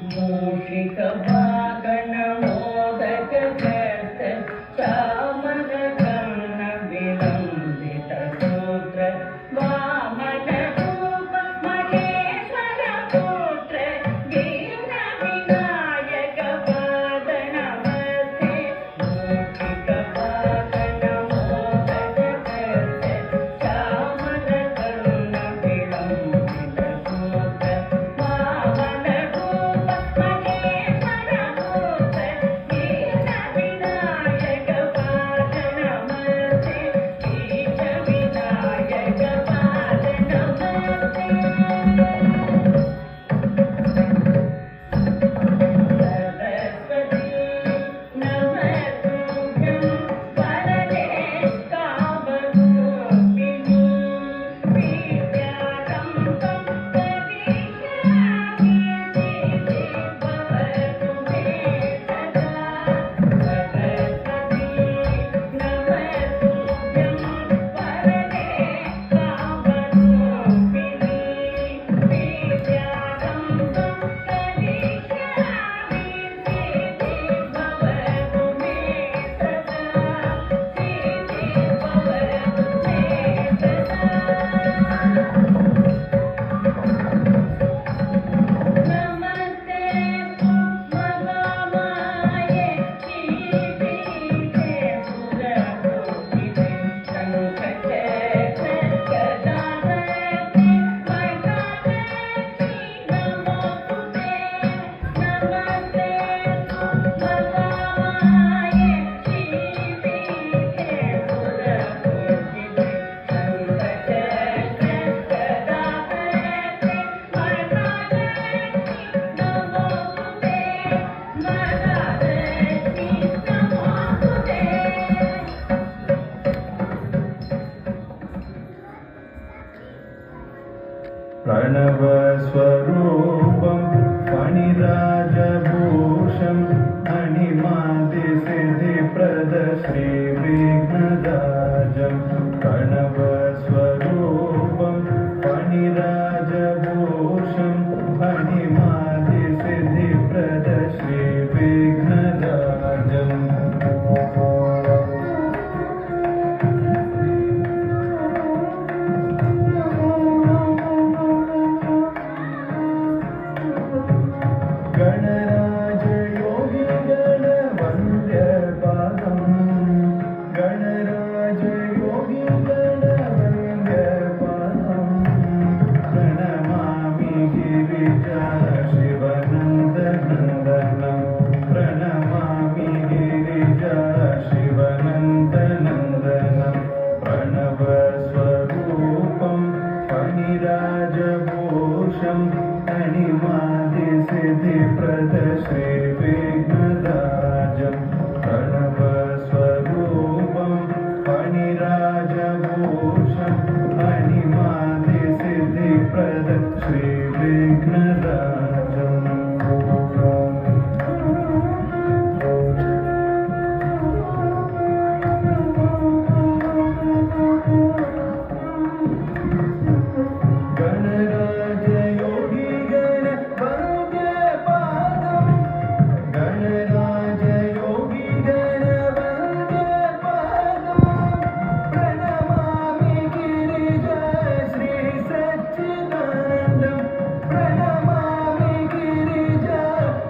ಮೂಷಿಕ ವಾಗಣ ಮೋದಕ ಕರ್ತ ಚಾಮರ ಕರ್ಣ ವಿಲಂಬಿತ ಸೂತ್ರ ವಾಮನ ರೂಪ ಮಹೇಶ್ವರ ಪುತ್ರ ದೀನ ವಿನಾಯಕ ಪಾದ ನಮಸ್ತೆ ಮೂಷಿಕ ವಾಗಣ ಮೋದಕ ಕರ್ತ ಚಾಮರ ಕರ್ಣ ವಿಲಂಬಿತ ಸೂತ್ರ ವಾಮನ ರೂಪ ಮಹೇಶ್ವರ ಪುತ್ರ ದೀನ ವಿನಾಯಕ ಪಾದ ನಮಸ್ತೆ ದೀನ ವಿನಾಯಕ ಪಾದ ನಮಸ್ತೆ सरस्वती नमस्तुभ्यं वरदे कामरूपिणी विद्यारम्भं करिष्यामि सिद्धि भवतु मे सदा सरस्वती नमस्तुभ्यं वरदे कामरूपिणी विद्यारम्भं करिष्यामि सिद्धि भवतु मे सदा सिद्धि भवतु मे सदा नमस्ते महामाये श्रीपीठे सुरपूजिते शङ्खचक्र गदाधरे महालक्ष्मी नमोस्तुते नमस्ते महामाये श्रीपीठे सुरपूजिते शङ्खचक्र गदाधरे महालक्ष्मी नमोस्तुते महालक्ष्मी नमोस्तुते प्रणवस्वरूपं फणिराजभूषं मणिमादिसिद्धिप्रद श्रीविघ्नराजं प्रणवस्वरूपं फणिराजभूषं मणिमादिसिद्धिप्रद श्रीविघ्नराजम् गणराज योगी गणवन्द्य पादं गणराज योगी गणवन्द्य पादं प्रणमामि गिरिजा शिवनन्दनन्दनं प्रणमामि गिरिजा शिवनन्दनन्दनं प्रणवस्वरूपं फणिराजभूषं मणिमादिसिद्धिप्रद श्रीविघ्नराजं प्रणवस्वरूपं फणिराजभूषं मणिमादिसिद्धिप्रद श्रीविघ्नराजम् गणराज योगी गणवन्द्य पादं गणराज योगी गणवन्द्य पादं प्रणमामि गिरिजा श्री सच्चिदानन्दं प्रणमामि Girija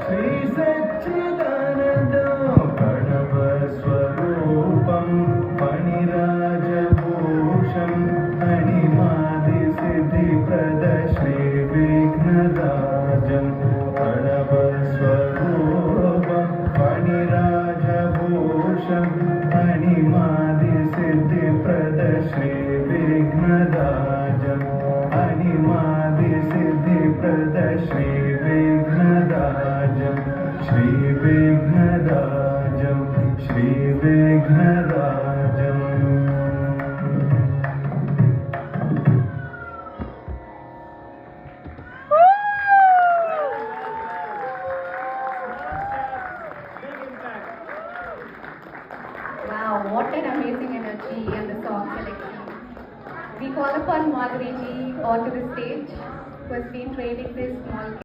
Shri सच्चिदानन्दं प्रणवस्वरूपं फणिराजभूषं मणिमादिसिद्धिप्रद श्रीविघ्नराजं प्रणवस्वरूपं फणिराजभूषं मणिमादिसिद्धिप्रद श्रीविघ्नराजं मणिमादिसिद्धिप्रद श्रीविघ्नराजं श्रीविघ्नराजं श्रीविघ्नराजम् Wow, what an amazing energy and the song selection. We call upon Madhuri ji onto the stage, who has been training this small